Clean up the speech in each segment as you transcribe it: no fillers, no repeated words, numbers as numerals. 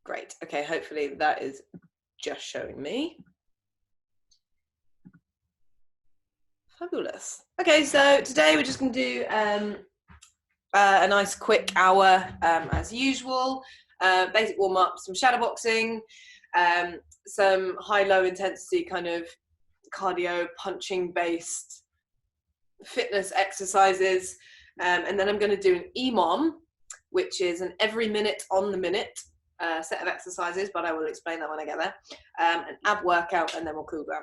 Great. Okay, hopefully that is just showing me. Fabulous. Okay, so today we're just going to do a nice quick hour as usual. Basic warm-up, some shadowboxing, some high-low intensity kind of cardio punching based fitness exercises, and then I'm going to do an EMOM, which is an every minute on the minute set of exercises, but I will explain that when I get there, an ab workout, and then we'll cool down.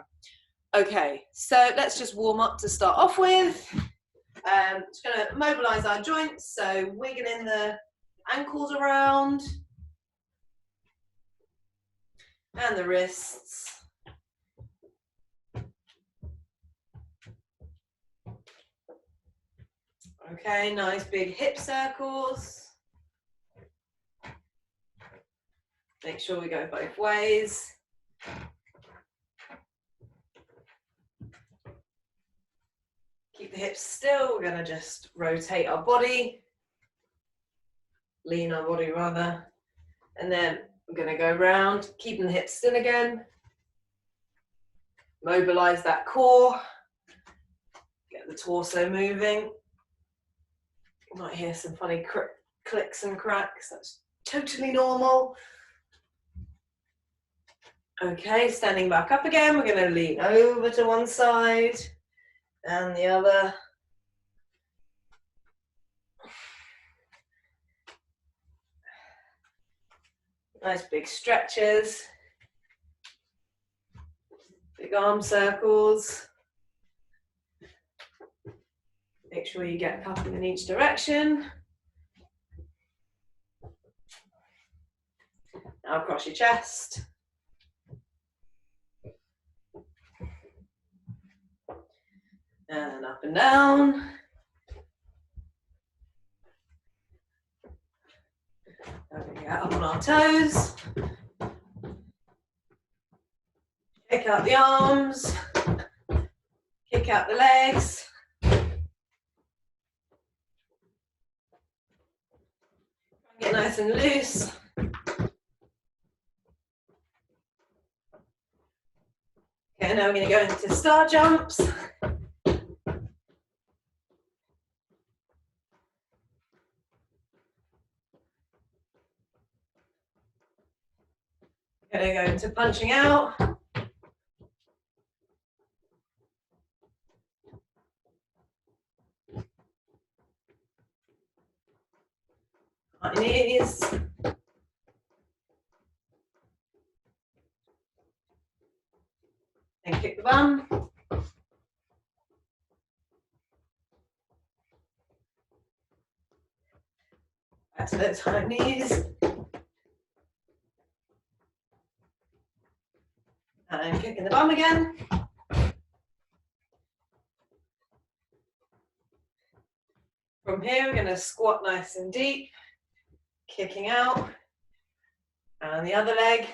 Okay, so let's just warm up to start off with. Just going to mobilize our joints, so wiggling the ankles around and the wrists. Okay, nice big hip circles. Make sure we go both ways. Keep the hips still. We're going to just rotate our body, lean our body rather, and then we're going to go round, keeping the hips still again. Mobilize that core. Get the torso moving. You might hear some funny clicks and cracks. That's totally normal. Okay, standing back up again. We're going to lean over to one side and the other. Nice big stretches. Big arm circles. Make sure you get a couple in each direction. Now across your chest. And up and down. Get up on our toes. Kick out the arms. Kick out the legs. Get nice and loose. Okay, now we're going to go into star jumps. Going to go into punching out. My knees. And kick the bum. Back to those high knees. And kicking the bum again. From here, we're going to squat nice and deep, kicking out, and the other leg.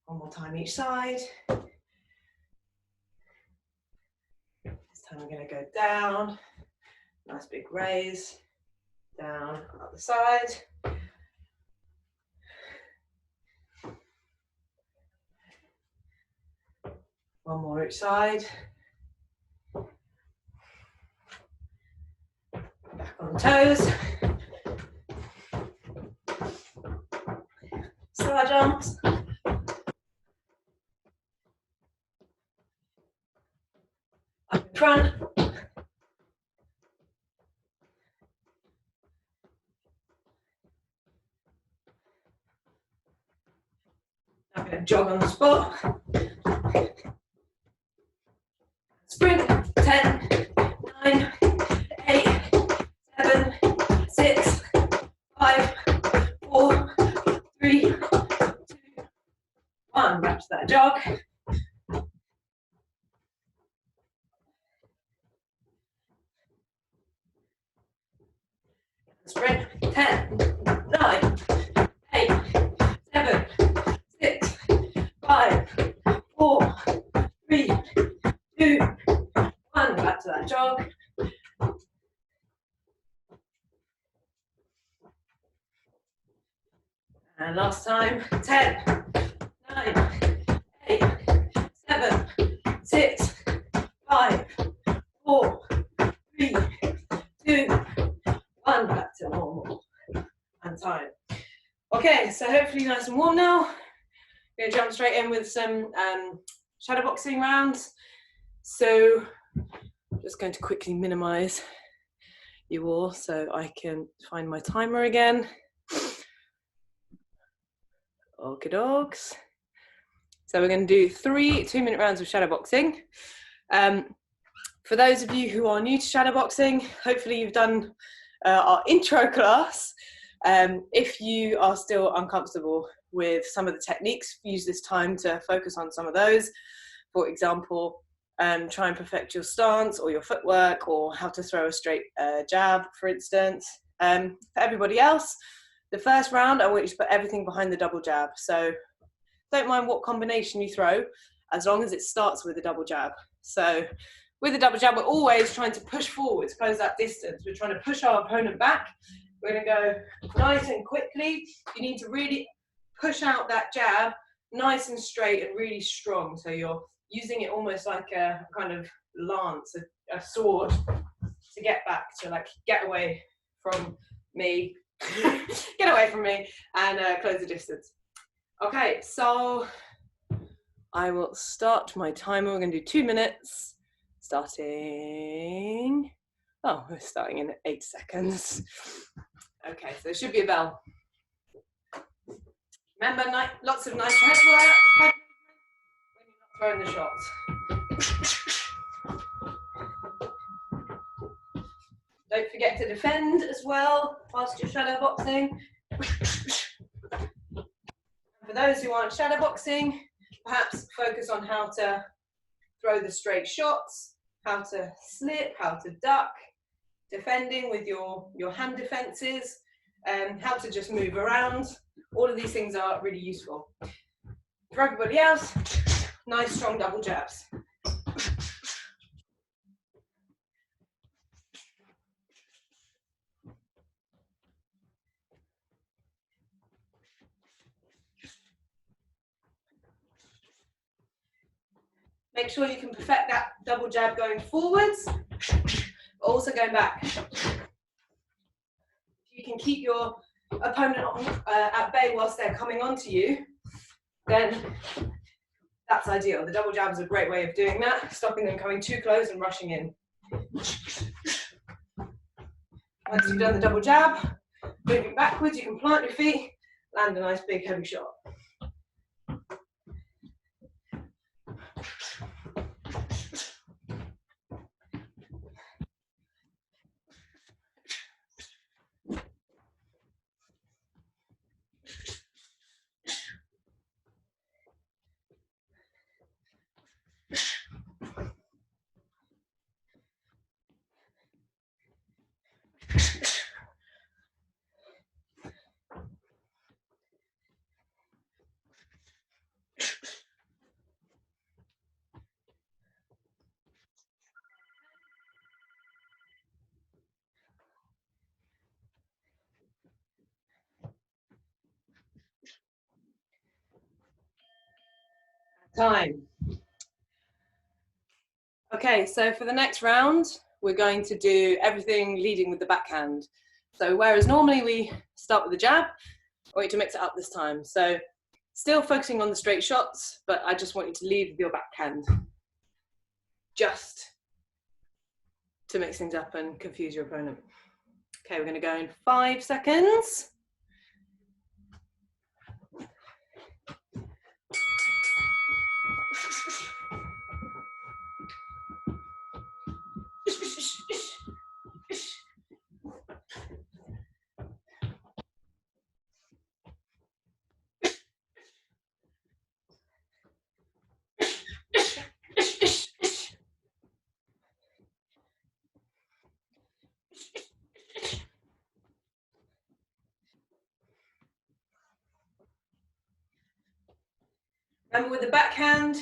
One more time each side. This time we're going to go down, nice big raise, down, other side. One more each side. Back on the toes. Star jumps. Up in front. I'm going to jog on the spot. Sprint. 10, 9, 8, 7, 6, 5, 4, 3, 2, 1. Back to that jog. Sprint. 10, 9, 8, 7, 6, 5, 4, 3, 2, 1. Back to that jog. Okay, so hopefully nice and warm now. We're going to jump straight in with some shadowboxing rounds. So I'm just going to quickly minimize you all so I can find my timer again. Okie dogs. So we're going to do 3 2-minute rounds of shadowboxing. For those of you who are new to shadowboxing, hopefully you've done our intro class. If you are still uncomfortable with some of the techniques, use this time to focus on some of those. For example, try and perfect your stance or your footwork, or how to throw a straight jab, for instance. For everybody else, the first round, I want you to put everything behind the double jab. So don't mind what combination you throw, as long as it starts with a double jab. So with a double jab, we're always trying to push forward to close that distance. We're trying to push our opponent back. We're going to go nice and quickly. You need to really push out that jab nice and straight and really strong. So you're using it almost like a kind of lance, a sword, to get back, to like get away from me, get away from me, and close the distance. Okay, so I will start my timer. We're going to do 2 minutes, starting. Oh, we're starting in 8 seconds. Okay, so there should be a bell. Remember, lots of nice head work when you're not throwing the shots. Don't forget to defend as well whilst you're shadowboxing. For those who aren't shadowboxing, perhaps focus on how to throw the straight shots, how to slip, how to duck, defending with your hand defenses, how to just move around. All of these things are really useful. For everybody else, nice strong double jabs. Make sure you can perfect that double jab going forwards, also going back. If you can keep your opponent at bay whilst they're coming onto you, then that's ideal. The double jab is a great way of doing that, stopping them coming too close and rushing in. Once you've done the double jab, moving backwards, you can plant your feet, land a nice big heavy shot. Time. Okay, so for the next round, we're going to do everything leading with the backhand. So whereas normally we start with the jab, I want you to mix it up this time. So still focusing on the straight shots, but I just want you to lead with your backhand, just to mix things up and confuse your opponent. Okay, we're going to go in 5 seconds. Remember, with the backhand,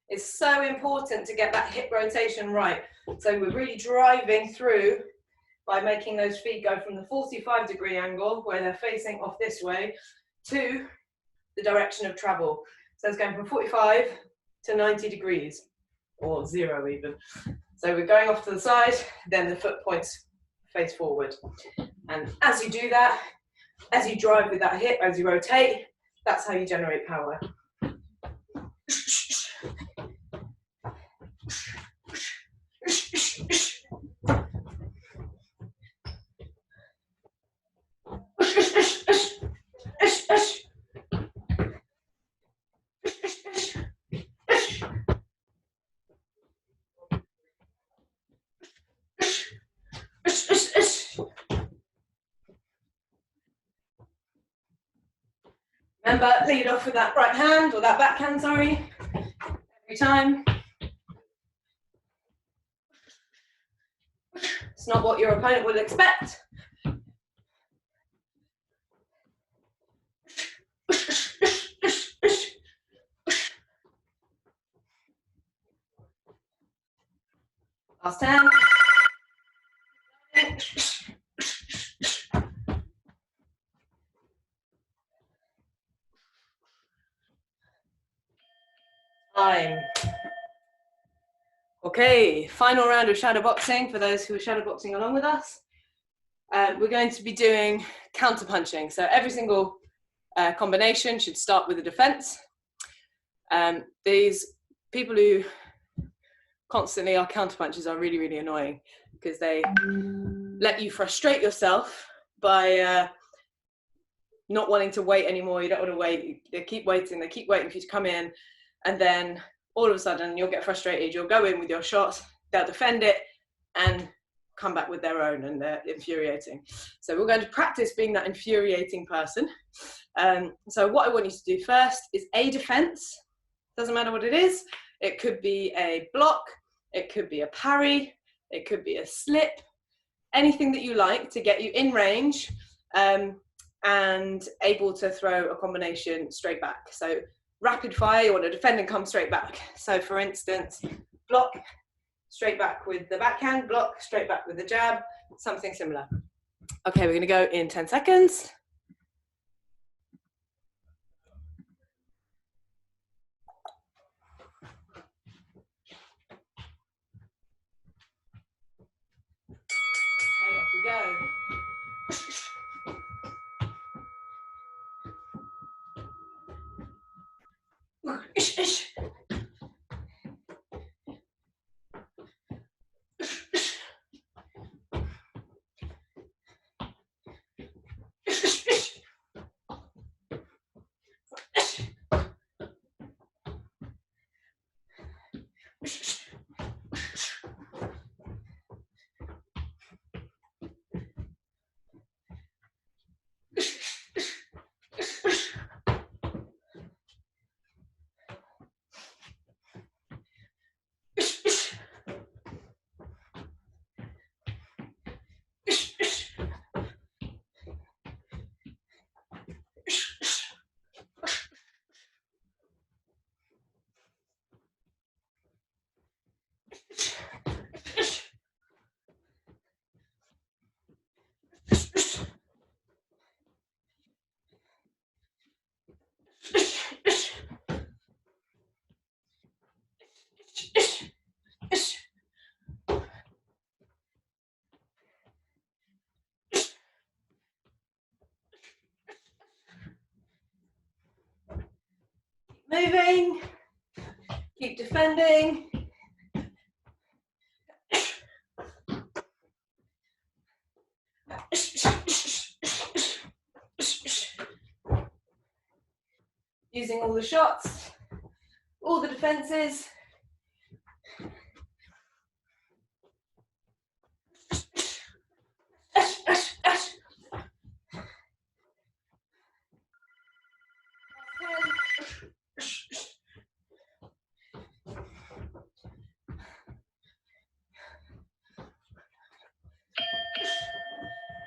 it's so important to get that hip rotation right. So we're really driving through by making those feet go from the 45-degree angle, where they're facing off this way, to the direction of travel. So it's going from 45 to 90 degrees, or 0 even. So we're going off to the side, then the foot points face forward. And as you do that, As you drive with that hip, as you rotate, that's how you generate power. Remember, lead off with that right hand, or that backhand, sorry, every time. It's not what your opponent would expect. Last 10. Time. Okay, final round of shadowboxing for those who are shadowboxing along with us. We're going to be doing counter punching. So every single combination should start with a defense. These people who constantly are counter punchers are really, really annoying because they let you frustrate yourself by not wanting to wait anymore. You don't want to wait. They keep waiting for you to come in, and then all of a sudden you'll get frustrated. You'll go in with your shots, they'll defend it and come back with their own, and they're infuriating. So we're going to practice being that infuriating person. So what I want you to do first is a defense. Doesn't matter what it is. It could be a block, it could be a parry, it could be a slip, anything that you like to get you in range and able to throw a combination straight back. So rapid fire, you want to defend and come straight back. So for instance, block, straight back with the backhand, block, straight back with the jab, something similar. Okay, we're going to go in 10 seconds. Okay, off we go. Moving, keep defending. Using all the shots, all the defenses.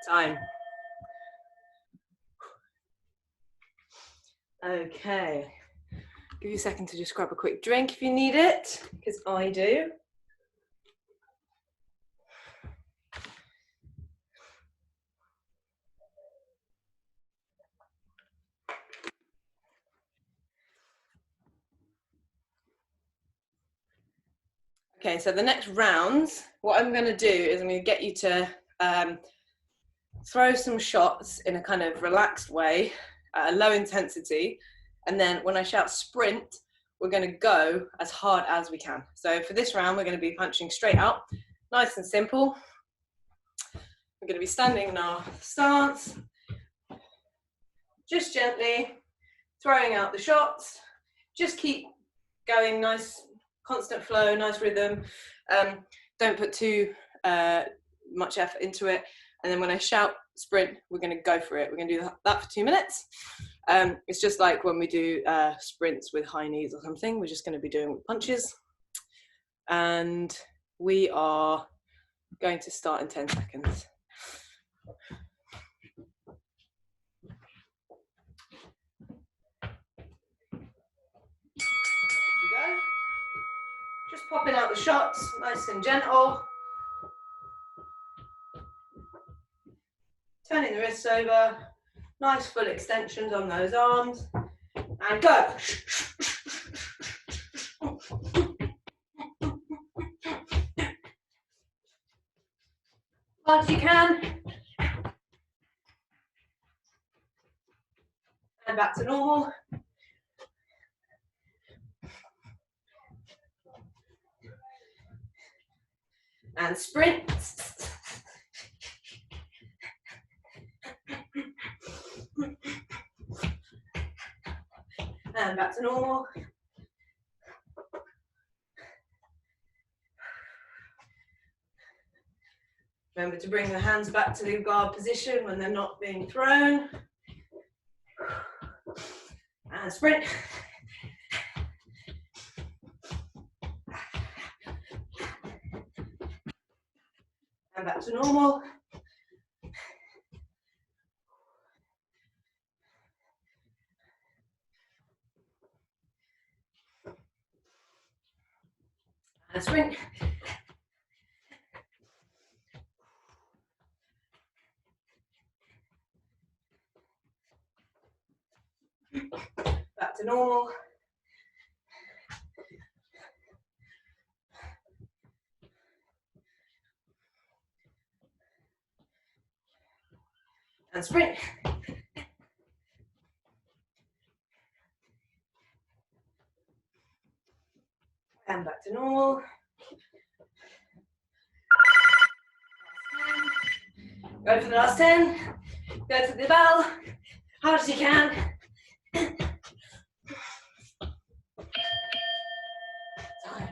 Time. Okay. Give you a second to just grab a quick drink if you need it, because I do. Okay, so the next rounds, what I'm going to do is I'm going to get you to throw some shots in a kind of relaxed way at a low intensity, and then when I shout sprint, we're going to go as hard as we can. So for this round, we're going to be punching straight out, nice and simple. We're going to be standing in our stance, just gently throwing out the shots. Just keep going, nice constant flow, nice rhythm. Don't put too much effort into it. And then when I shout sprint, we're going to go for it. We're going to do that for 2 minutes. It's just like when we do sprints with high knees or something. We're just going to be doing punches. And we are going to start in 10 seconds. Just popping out the shots, nice and gentle. Turning the wrists over, nice full extensions on those arms, and go. Hard as you can. And back to normal. And sprint. And back to normal. Remember to bring the hands back to the guard position when they're not being thrown. And sprint. And back to normal. And sprint. Back to normal. And sprint. And back to normal. Go for the last 10. Go to the bell. Hard as you can. Time.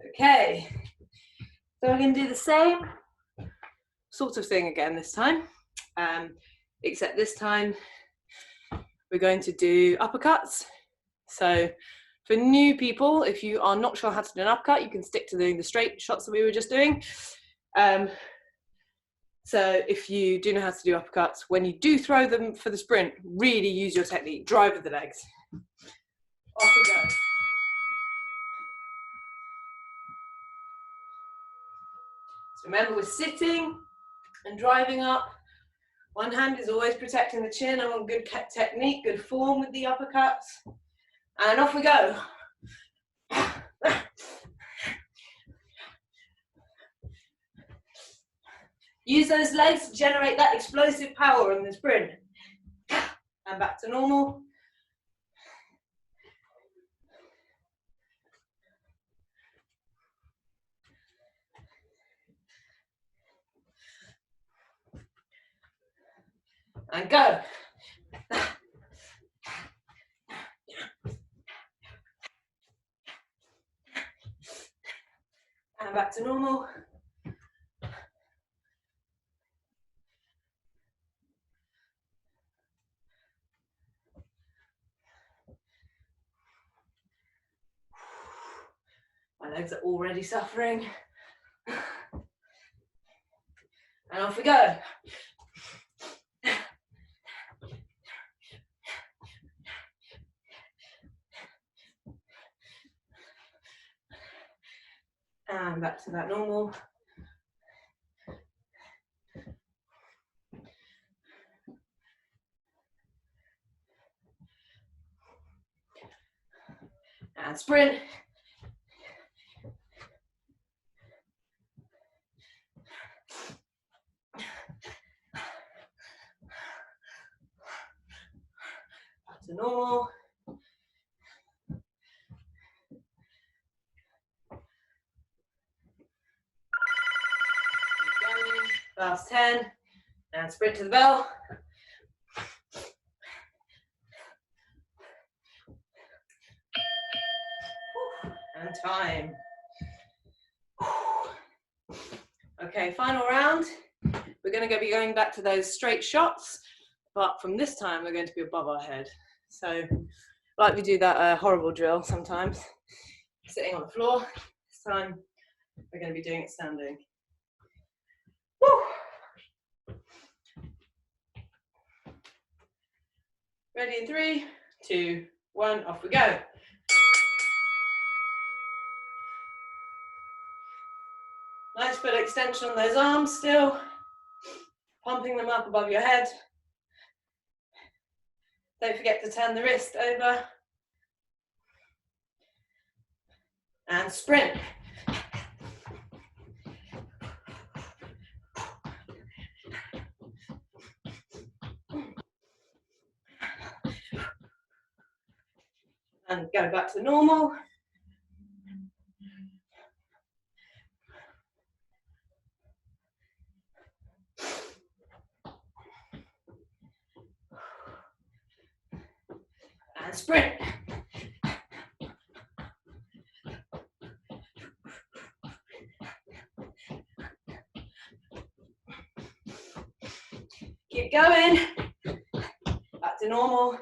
Okay. So we're going to do the same sort of thing again this time. Except this time we're going to do uppercuts. So for new people, if you are not sure how to do an uppercut, you can stick to doing the straight shots that we were just doing. So if you do know how to do uppercuts, when you do throw them for the sprint, really use your technique, drive with the legs. Off we go. So remember, we're sitting and driving up. One hand is always protecting the chin. I want good technique, good form with the uppercuts. And off we go. Use those legs to generate that explosive power in the sprint. And back to normal. And go. And back to normal. My legs are already suffering. And off we go. And back to that normal. And sprint. to normal. Last 10, and sprint to the bell. And time. Okay, final round. We're going to be going back to those straight shots, but from this time we're going to be above our head. So, like we do that horrible drill sometimes, sitting on the floor. This time we're going to be doing it standing. Woo! Ready in 3, 2, 1, off we go. Nice bit of extension on those arms still, pumping them up above your head. Don't forget to turn the wrist over. And sprint. And go back to normal. And sprint. Keep going. Back to normal.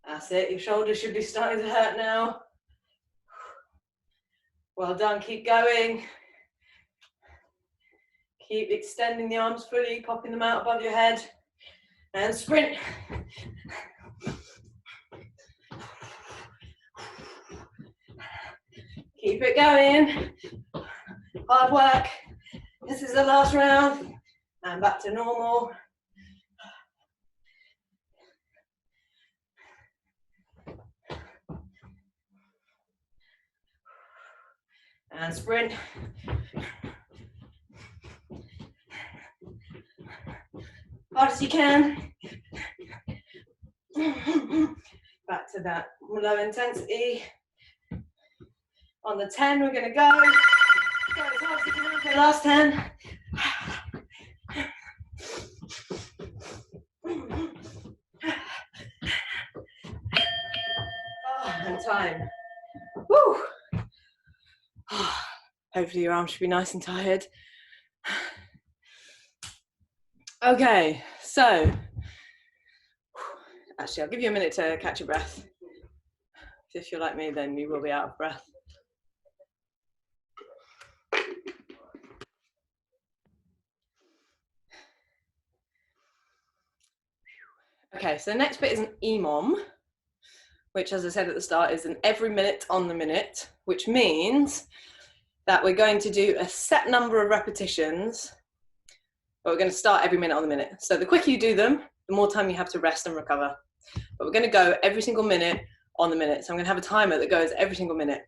That's it, your shoulders should be starting to hurt now. Well done, keep going. Keep extending the arms fully, popping them out above your head. And sprint. Keep it going. Hard work. This is the last round. And back to normal. And sprint. Hard as you can. Back to that low intensity. On the 10, we're going to go. Go as hard as you can for the last 10. Oh, and time. Woo. Hopefully your arms should be nice and tired. Okay, so actually I'll give you a minute to catch your breath. If you're like me, then you will be out of breath. Okay, so the next bit is an EMOM, which, as I said at the start, is an every minute on the minute, which means that we're going to do a set number of repetitions, but we're going to start every minute on the minute. So the quicker you do them, the more time you have to rest and recover. But we're going to go every single minute on the minute. So I'm going to have a timer that goes every single minute.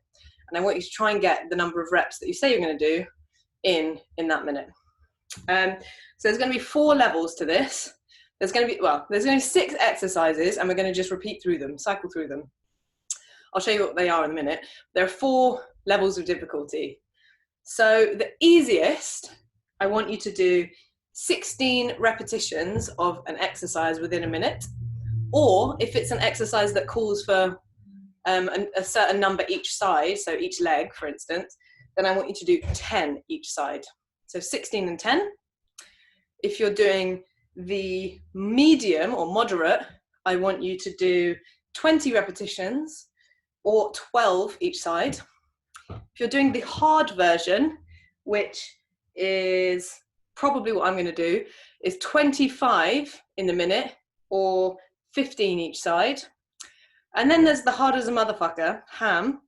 And I want you to try and get the number of reps that you say you're going to do in that minute. So there's going to be 4 levels to this. There's going to be 6 exercises, and we're going to just repeat through them, cycle through them. I'll show you what they are in a minute. There are 4 levels of difficulty. So the easiest, I want you to do 16 repetitions of an exercise within a minute, or if it's an exercise that calls for a certain number each side, so each leg, for instance, then I want you to do 10 each side. So 16 and 10. If you're doing the medium or moderate, I want you to do 20 repetitions or 12 each side. If you're doing the hard version, which is probably what I'm going to do, is 25 in the minute or 15 each side. And then there's the hard as a motherfucker, ham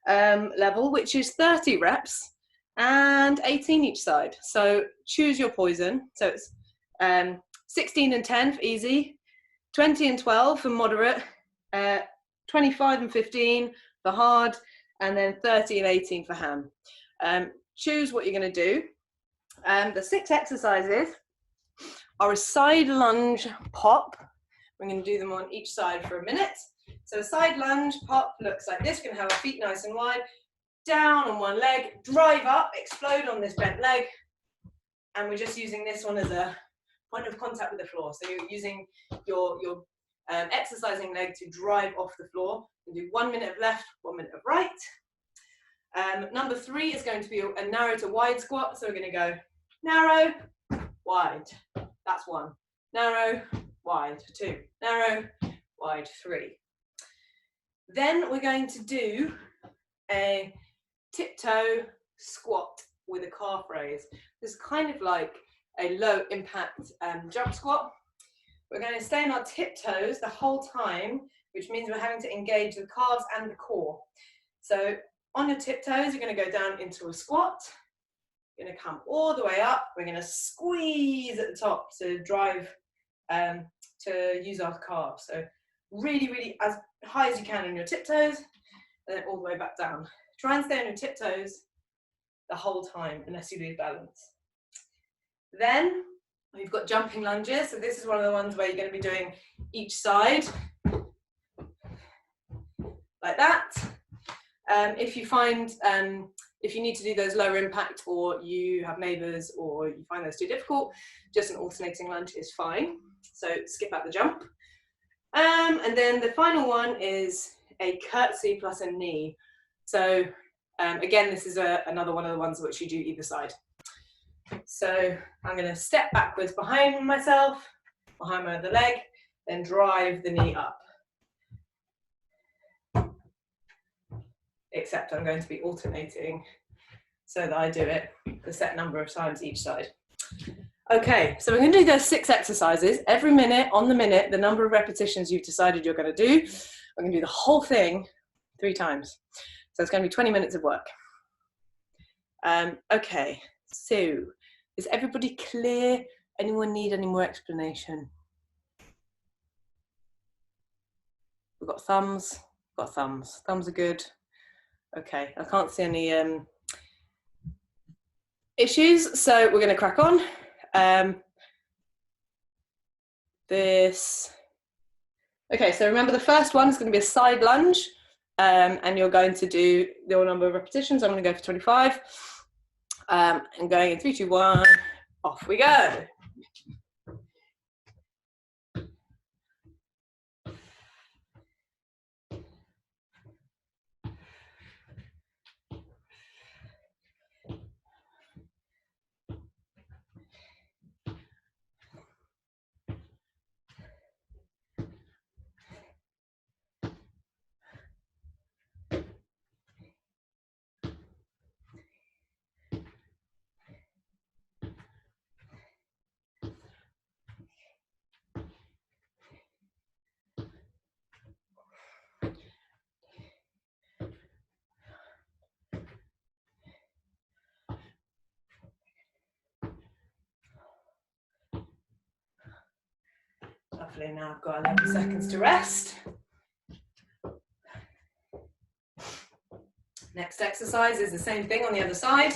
level, which is 30 reps and 18 each side. So choose your poison. So it's 16 and 10 for easy, 20 and 12 for moderate, 25 and 15 for hard, and then 30 and 18 for ham. Choose what you're going to do. The 6 exercises are a side lunge pop. We're going to do them on each side for a minute. So a side lunge pop looks like this. We're going to have our feet nice and wide, down on one leg, drive up, explode on this bent leg, and we're just using this one as a point of contact with the floor. So you're using your exercising leg to drive off the floor. And do 1 minute of left, 1 minute of right. Number 3 is going to be a narrow to wide squat. So we're going to go narrow, wide. That's 1. Narrow, wide. 2. Narrow, wide. 3. Then we're going to do a tiptoe squat with a calf raise. This is kind of like a low impact jump squat. We're going to stay on our tiptoes the whole time, which means we're having to engage the calves and the core. So on your tiptoes, you're going to go down into a squat. You're going to come all the way up. We're going to squeeze at the top to drive, to use our calves. So really, really as high as you can on your tiptoes, and then all the way back down. Try and stay on your tiptoes the whole time, unless you lose balance. Then we've got jumping lunges. So this is one of the ones where you're going to be doing each side like that. If you find, if you need to do those lower impact, or you have neighbours, or you find those too difficult, just an alternating lunge is fine. So skip out the jump. And then the final one is a curtsy plus a knee. So again, this is another one of the ones which you do either side. So I'm going to step backwards behind myself, behind my other leg, then drive the knee up. Except I'm going to be alternating so that I do it the set number of times each side. Okay, so we're going to do those 6 exercises every minute, on the minute, the number of repetitions you've decided you're going to do. We're going to do the whole thing 3 times. So it's going to be 20 minutes of work. Okay, so is everybody clear? Anyone need any more explanation? We've got thumbs. We've got thumbs. Thumbs are good. Okay, I can't see any issues, so we're going to crack on. Okay, so remember the first one is going to be a side lunge, and you're going to do your number of repetitions. I'm going to go for 25. And going in 3, 2, 1, off we go. Lovely, now I've got 11 seconds to rest. Next exercise is the same thing on the other side.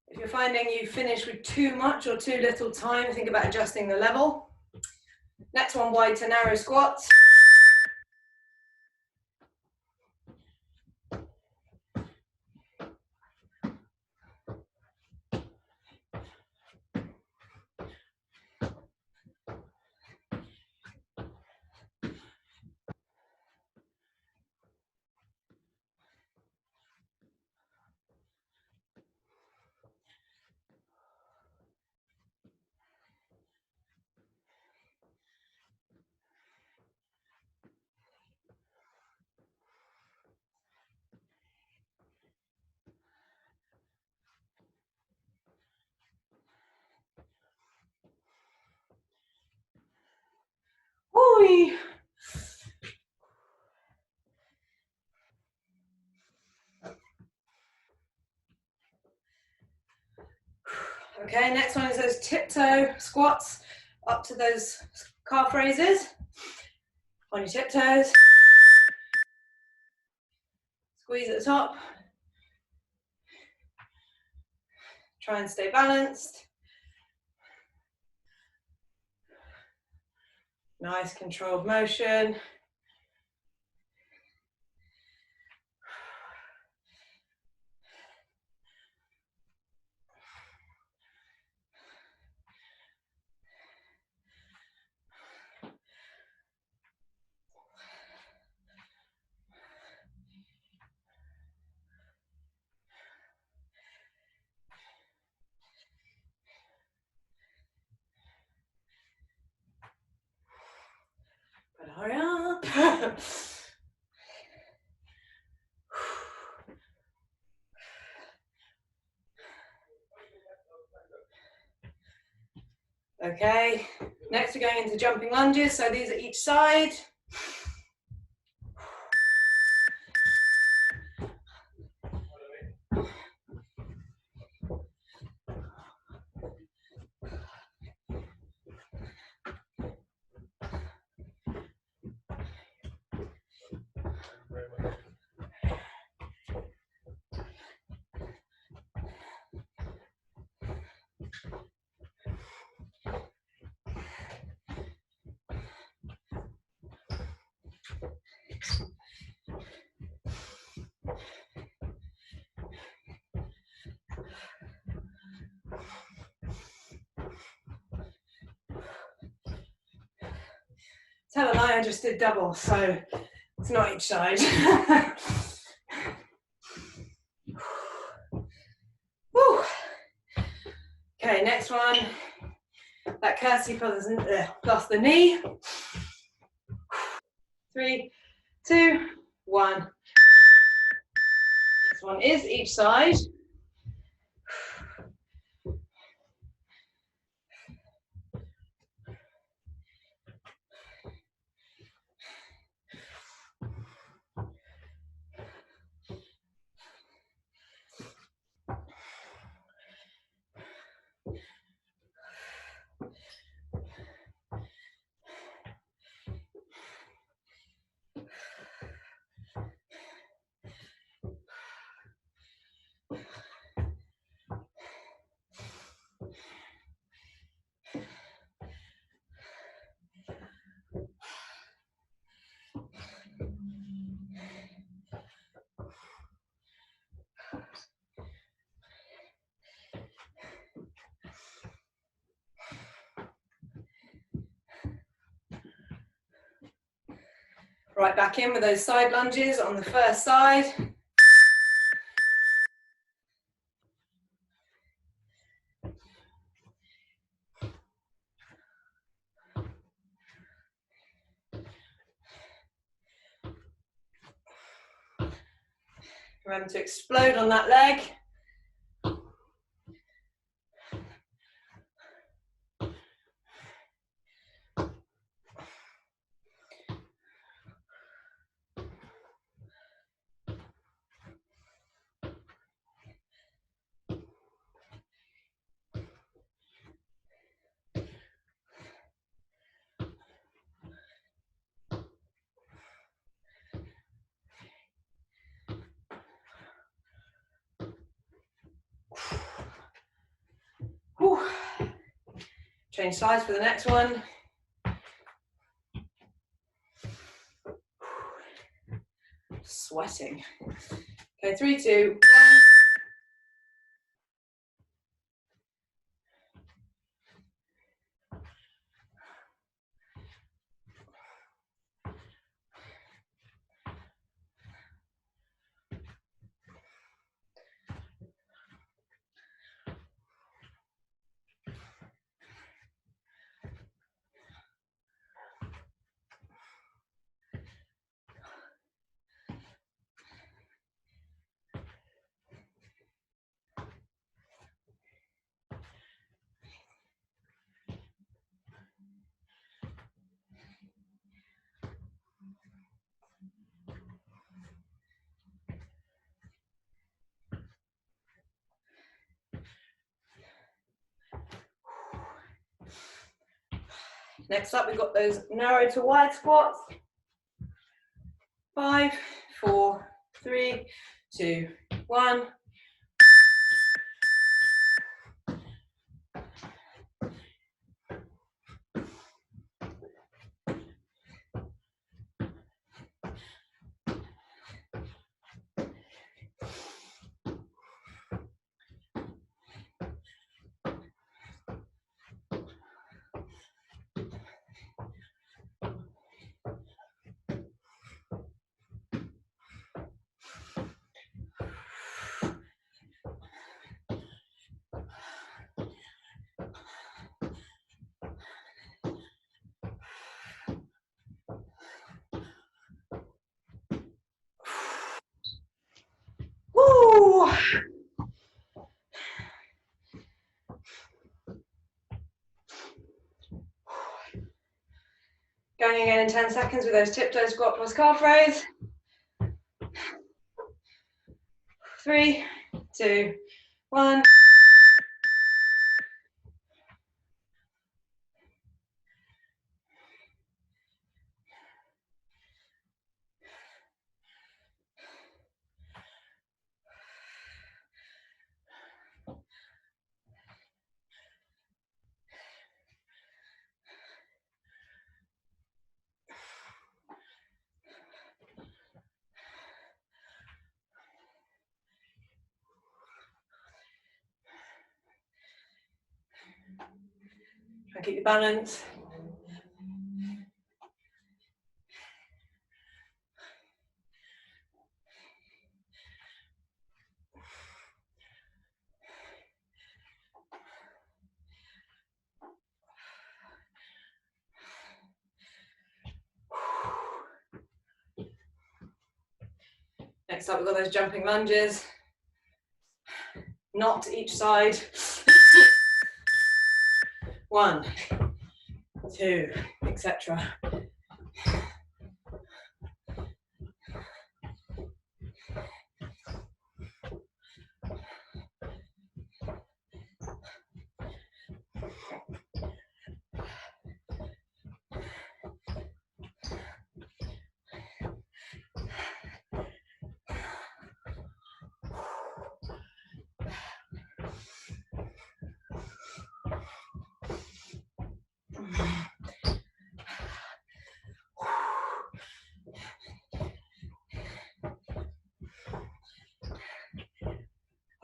If you're finding you finish with too much or too little time, think about adjusting the level. Next one, wide to narrow squats. Okay, next one is those tiptoe squats up to those calf raises. On your tiptoes. Squeeze at the top. Try and stay balanced. Nice controlled motion. But hurry up. Okay, next we're going into jumping lunges, so these are each side. Tell a lie, I just did double, so it's not each side. Woo. Okay, next one. That curtsy plus the knee. 3, 2, 1. This one is each side. Right back in with those side lunges on the first side. Remember to explode on that leg. Whew. Change sides for the next one. Sweating. Okay, 3, 2, 1. Next up, we've got those narrow to wide squats. 5, 4, 3, 2, 1. Woo! Going again in 10 seconds with those tiptoe squat plus calf raise. 3, 2, 1. Try and keep your balance. Next up, we've got those jumping lunges. Not each side. 1, 2, etc.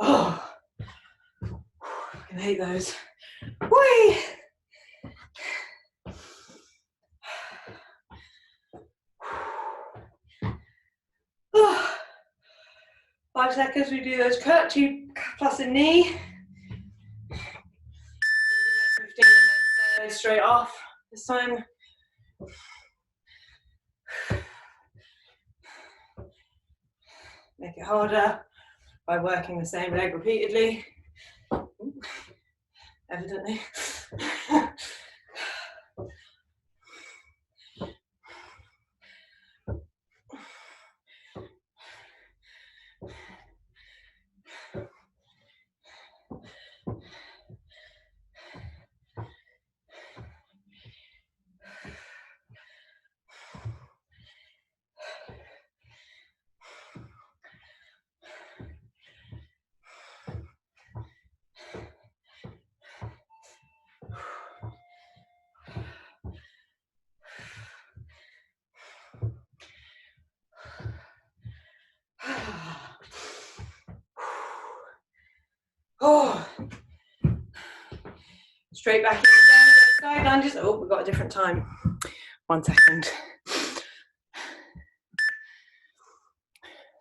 Oh, I hate those. Whee! Oh. 5 seconds, we do those curtsy plus a knee. 15 and then straight off this time. Make it harder by working the same leg repeatedly. Evidently. Oh. Straight back in again with those side lunges. Oh, we've got a different time. 1 second.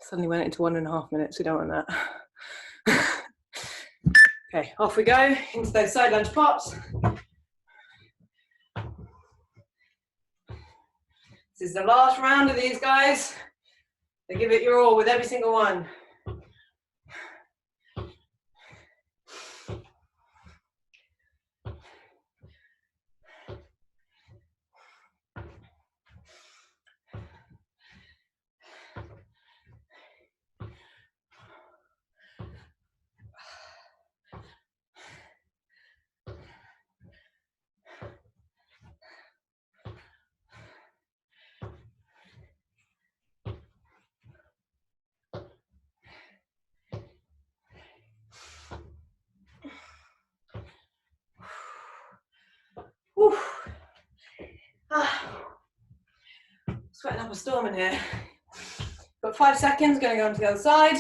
Suddenly went into 1.5 minutes. We don't want that. Okay, off we go into those side lunge pops. This is the last round of these guys. So give it your all with every single one. proper storm in here. Got 5 seconds, going to go on to the other side.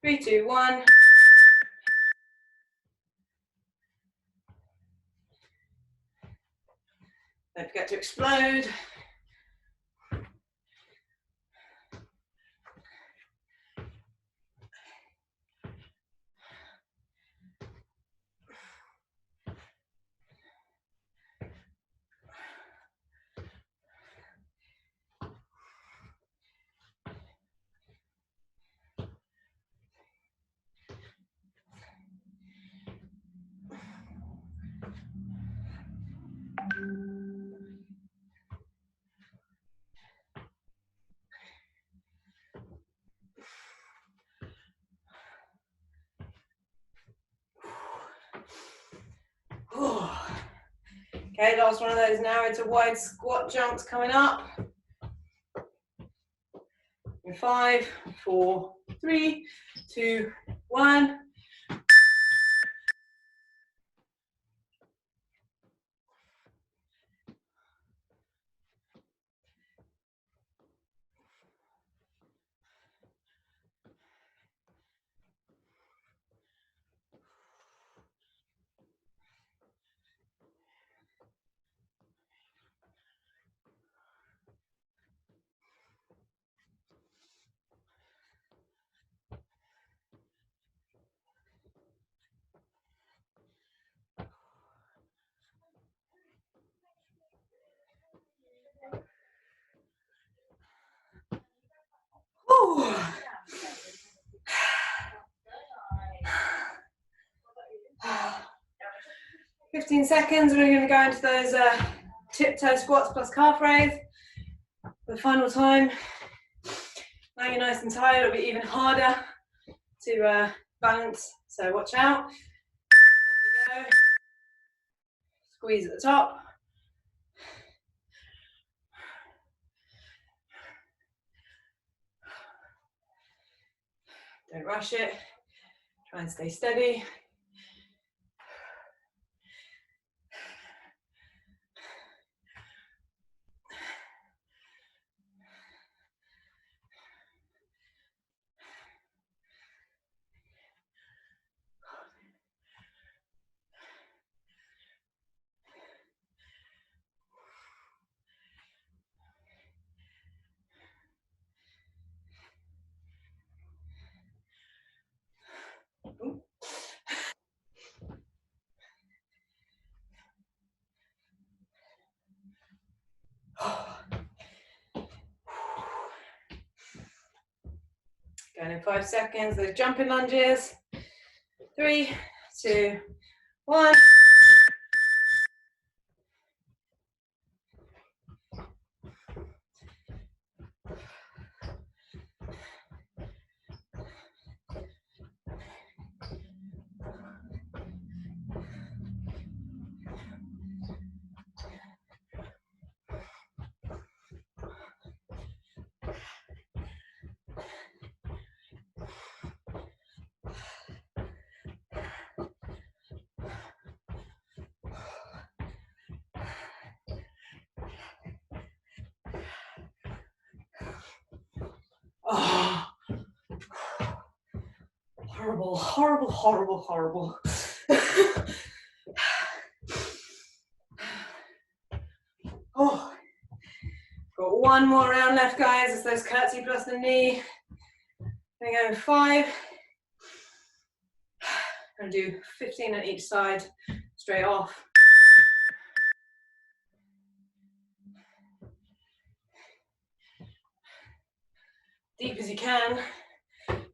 3, 2, 1. Don't forget to explode. Okay, last one of those now into wide squat jumps coming up. In 5, 4, 3, 2, 1. Whew. 15 seconds, we're going to go into those tiptoe squats plus calf raise for the final time. Now you're nice and tired, it'll be even harder to balance, so watch out. Off we go. Squeeze at the top. Don't rush it, try and stay steady. Going in 5 seconds, those jumping lunges. 3, 2, 1. Oh, horrible, horrible, horrible, horrible. Oh, got one more round left, guys. It's those curtsy plus the knee. Gonna go in 5. Gonna do 15 on each side, straight off. Deep as you can.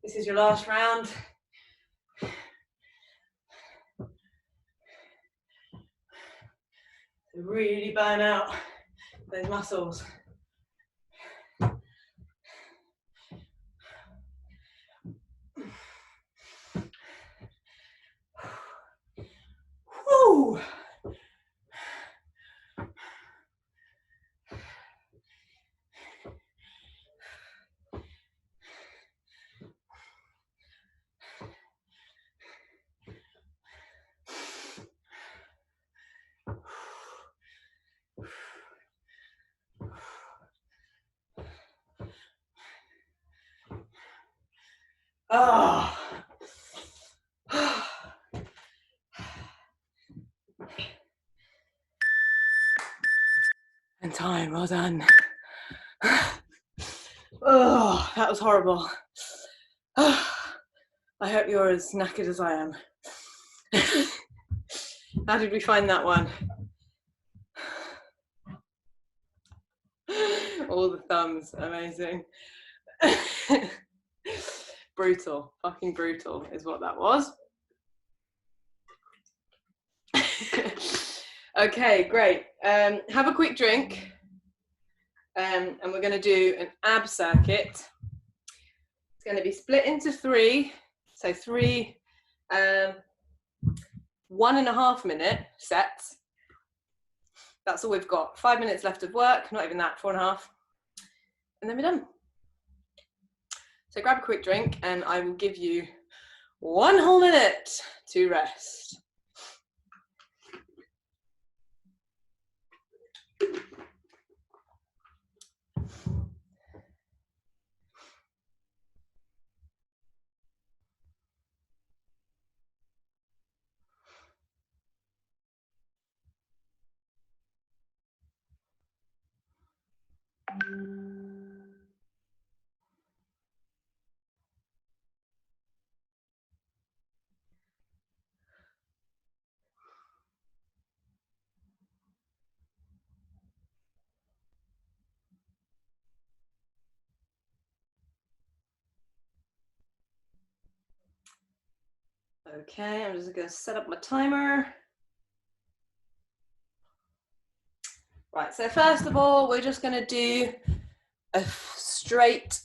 This is your last round. So really burn out those muscles. Woo! Oh. And time, well done. Oh, that was horrible. I hope you're as knackered as I am. How did we find that one? All the thumbs, amazing. Brutal, fucking brutal is what that was. Okay, great. Have a quick drink. And we're going to do an ab circuit. It's going to be split into 3. So 3 1.5 minute sets. That's all we've got. 5 minutes left of work, not even that, 4.5. And then we're done. So grab a quick drink and I will give you 1 whole minute to rest. Okay, I'm just going to set up my timer. Right, so first of all, we're just going to do a straight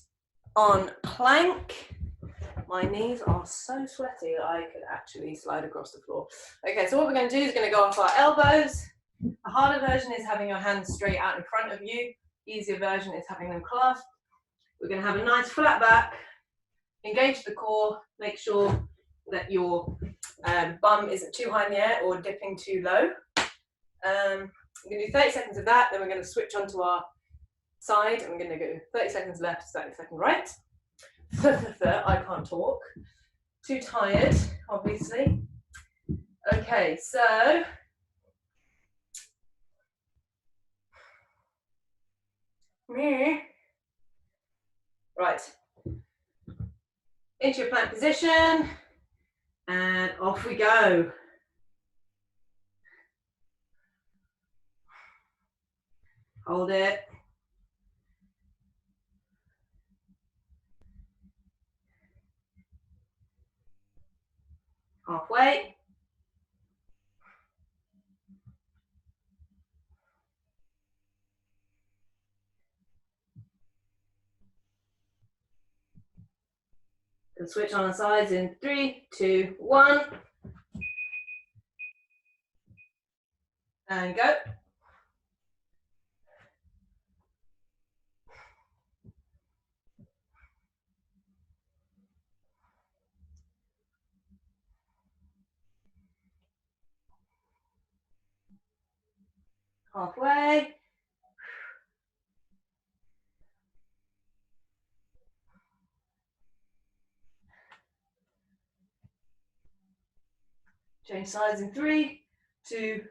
on plank. My knees are so sweaty that I could actually slide across the floor. Okay, so what we're going to do is going to go off our elbows. The harder version is having your hands straight out in front of you. Easier version is having them clasped. We're going to have a nice flat back. Engage the core. Make sure that your bum isn't too high in the air or dipping too low. We're going to do 30 seconds of that. Then we're going to switch onto our side and we're going to go 30 seconds left, 30 seconds right. I can't talk. Too tired, obviously. Okay, so right. Into your plank position and off we go. Hold it. Halfway. And switch on the sides in 3, 2, 1. And go. Halfway. Change sides in 3, 2,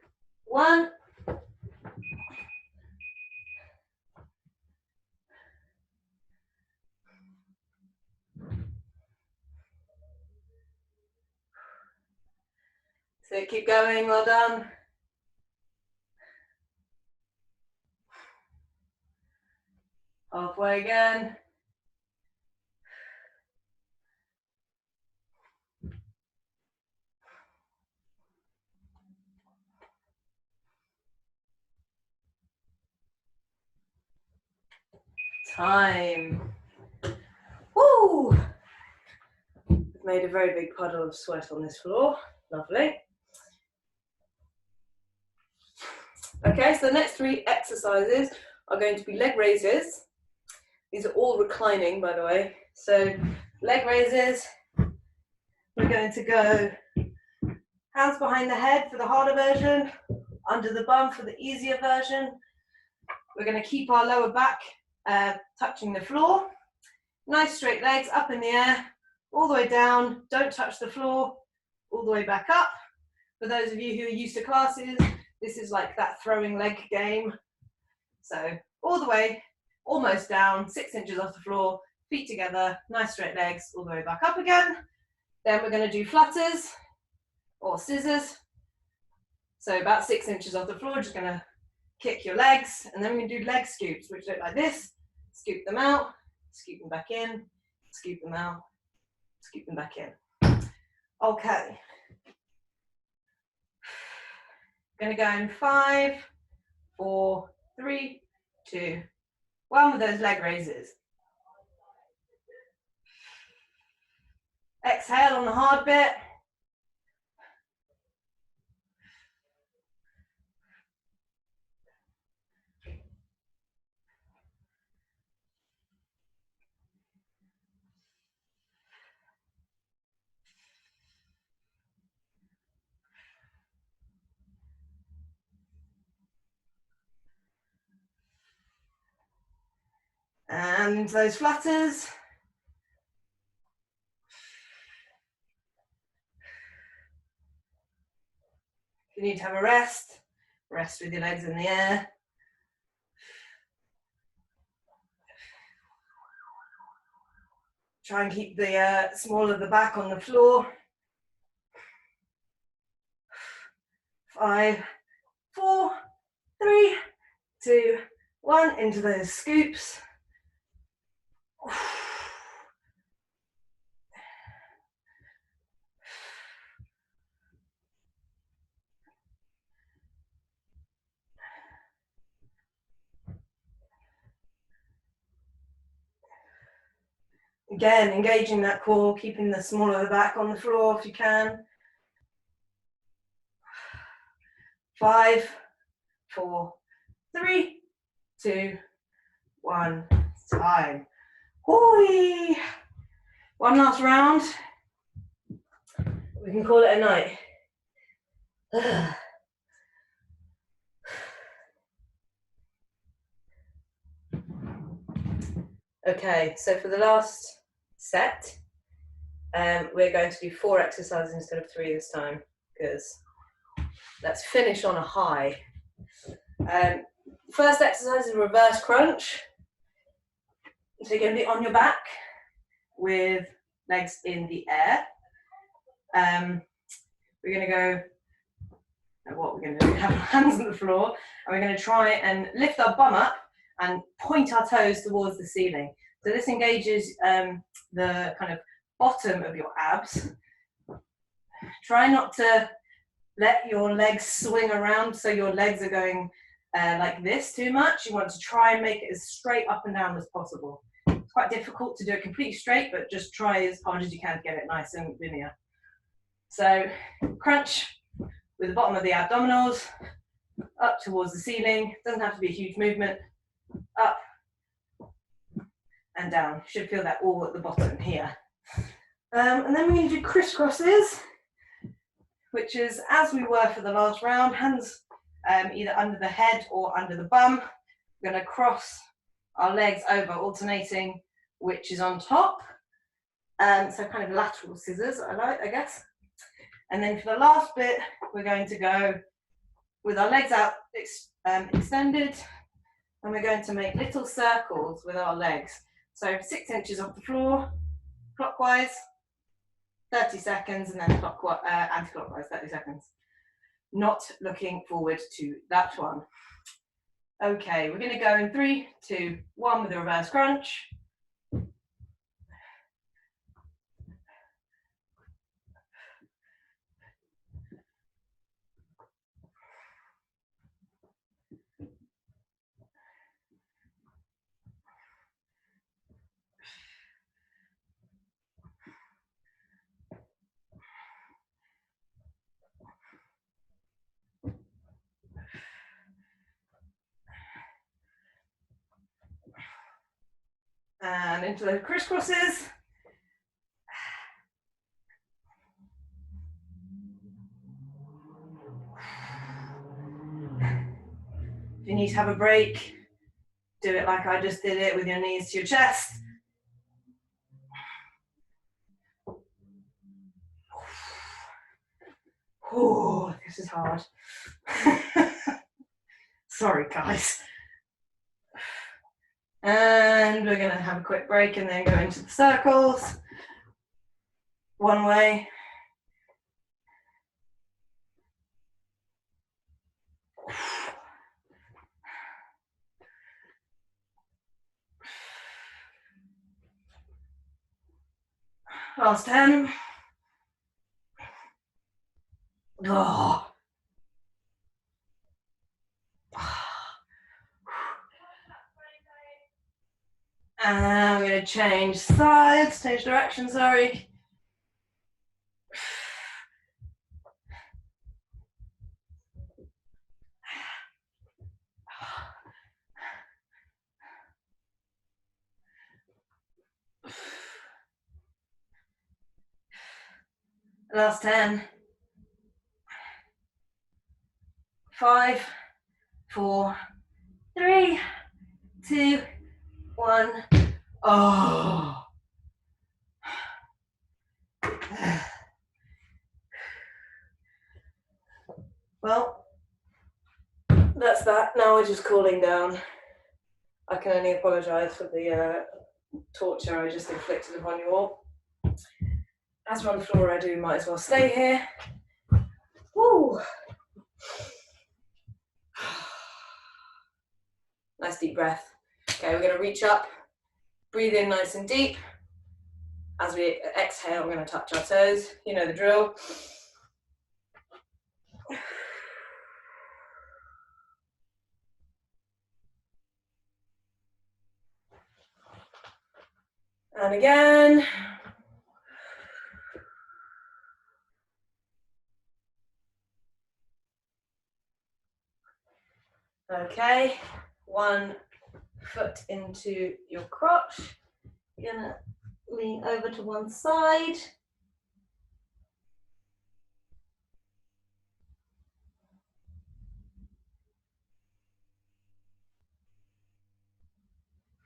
1. So keep going, well done. Halfway again. Time. Woo! We've made a very big puddle of sweat on this floor. Lovely. Okay, so the next 3 exercises are going to be leg raises. These are all reclining, by the way. So leg raises, we're going to go hands behind the head for the harder version, under the bum for the easier version. We're going to keep our lower back touching the floor. Nice straight legs up in the air, all the way down, don't touch the floor, all the way back up. For those of you who are used to classes, this is like that throwing leg game. So all the way, almost down, 6 inches off the floor, feet together, nice straight legs, all the way back up again. Then we're going to do flutters or scissors. So about 6 inches off the floor, just going to kick your legs, and then we're going to do leg scoops, which look like this. Scoop them out, scoop them back in, scoop them out, scoop them back in. Okay. Going to go in 5, 4, 3, 2, 1 with those leg raises. Exhale on the hard bit. And those flutters. If you need to have a rest, rest with your legs in the air. Try and keep the small of the back on the floor. 5, 4, 3, 2, 1, into those scoops. Again, engaging that core, keeping the small of the back on the floor if you can. 5, 4, 3, 2, 1, time. Hoi! One last round. We can call it a night. Okay, so for the last set, we're going to do 4 exercises instead of 3 this time, because let's finish on a high. First exercise is reverse crunch. So you're going to be on your back with legs in the air. We're going to go, what we're going to do, have our hands on the floor, and we're going to try and lift our bum up and point our toes towards the ceiling. So this engages the kind of bottom of your abs. Try not to let your legs swing around so your legs are going like this too much. You want to try and make it as straight up and down as possible. It's quite difficult to do it completely straight, but just try as hard as you can to get it nice and linear. So crunch with the bottom of the abdominals up towards the ceiling. Doesn't have to be a huge movement. Up and down. You should feel that all at the bottom here. And then we're going to do Criss Crosses, which is as we were for the last round, hands either under the head or under the bum. We're going to cross our legs over, alternating which is on top. So kind of lateral scissors, I guess. And then for the last bit, we're going to go with our legs out extended, and we're going to make little circles with our legs. So 6 inches off the floor, clockwise, 30 seconds, and then anti-clockwise, 30 seconds. Not looking forward to that one. Okay, we're going to go in 3, 2, 1 with a reverse crunch. And into the Criss Crosses. If you need to have a break, do it like I just did it, with your knees to your chest. Oh, this is hard. Sorry, guys. And we're going to have a quick break and then go into the circles. One way. Last 10. Oh. And I'm going to change sides, change direction, sorry. Last 10. 5, 4, 3, 2, 1. Oh. Well, that's that. Now we're just cooling down. I can only apologise for the torture I just inflicted upon you all. As we're on the floor already, we might as well stay here. Woo. Nice deep breath. Okay, we're going to reach up, breathe in nice and deep. As we exhale, we're going to touch our toes. You know the drill. And again. Okay, one foot into your crotch. You're gonna lean over to one side.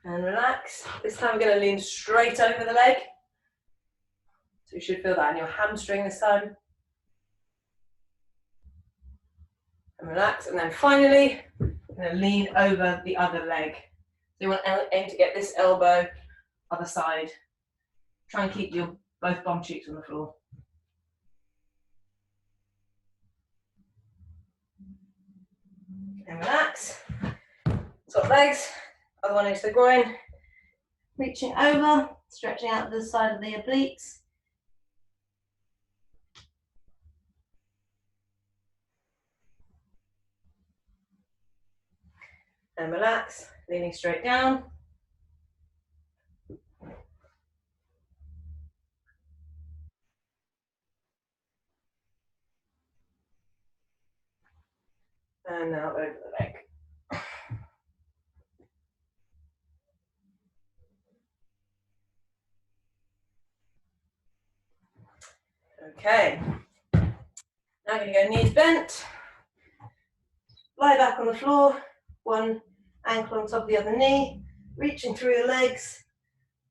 And relax. This time we're gonna lean straight over the leg. So you should feel that in your hamstring this time. And relax, and then finally, we're gonna lean over the other leg. So you want to aim to get this elbow, other side. Try and keep your both bum cheeks on the floor. And relax. Swap legs, other one into the groin. Reaching over, stretching out the side of the obliques. And relax, leaning straight down. And now over the leg. Okay. Now I'm going to go knees bent. Lie back on the floor. One ankle on top of the other knee. Reaching through your legs.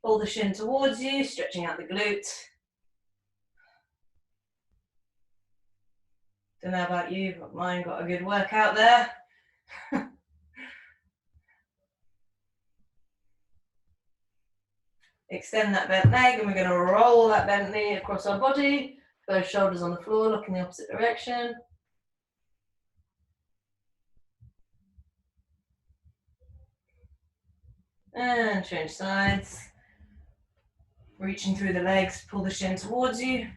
Pull the shin towards you, stretching out the glute. Don't know about you, but mine got a good workout there. Extend that bent leg, and we're going to roll that bent knee across our body. Both shoulders on the floor, look in the opposite direction. And change sides. Reaching through the legs, pull the shin towards you.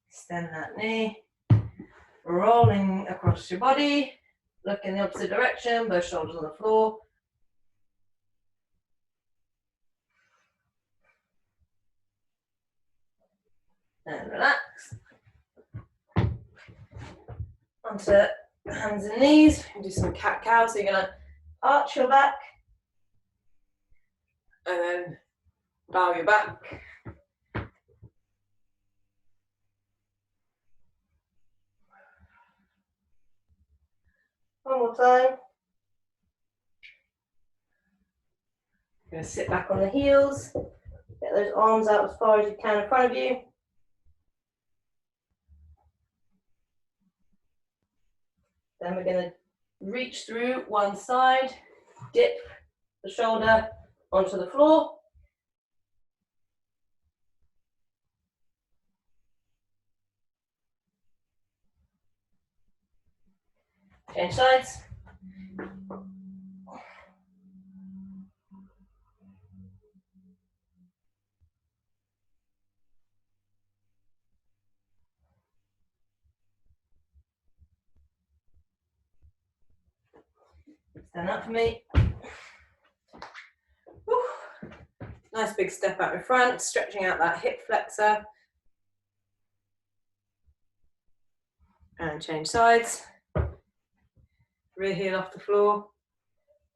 Extend that knee. Rolling across your body. Look in the opposite direction, both shoulders on the floor. And relax. Onto hands and knees. And do some cat-cow. So you're going to arch your back. And then bow your back. more time. I'm going to sit back on the heels, get those arms out as far as you can in front of you. Then we're going to reach through one side, dip the shoulder onto the floor. Change sides. Stand up for me. Woo. Nice big step out in front, stretching out that hip flexor. And change sides. Rear heel off the floor.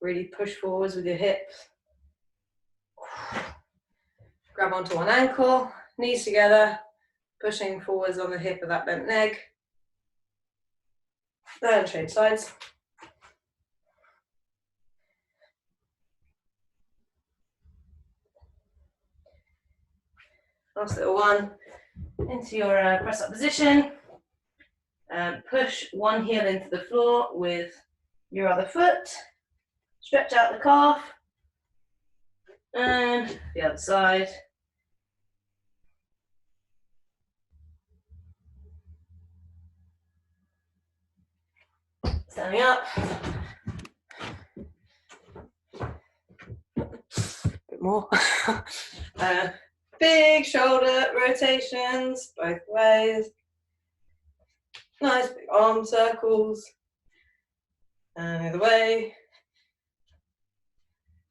Really push forwards with your hips. Grab onto one ankle, knees together, pushing forwards on the hip of that bent leg. Then change sides. Last little one, into your press up position. Push one heel into the floor with your other foot. Stretch out the calf. And the other side. Standing up. Bit more. Big shoulder rotations both ways. Nice big arm circles. And the other way.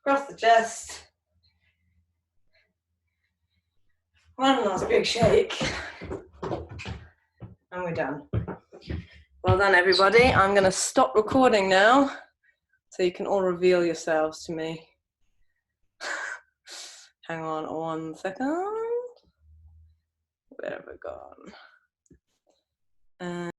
Across the chest. One last big shake. And we're done. Well done, everybody. I'm going to stop recording now so you can all reveal yourselves to me. Hang on 1 second. Where have I gone?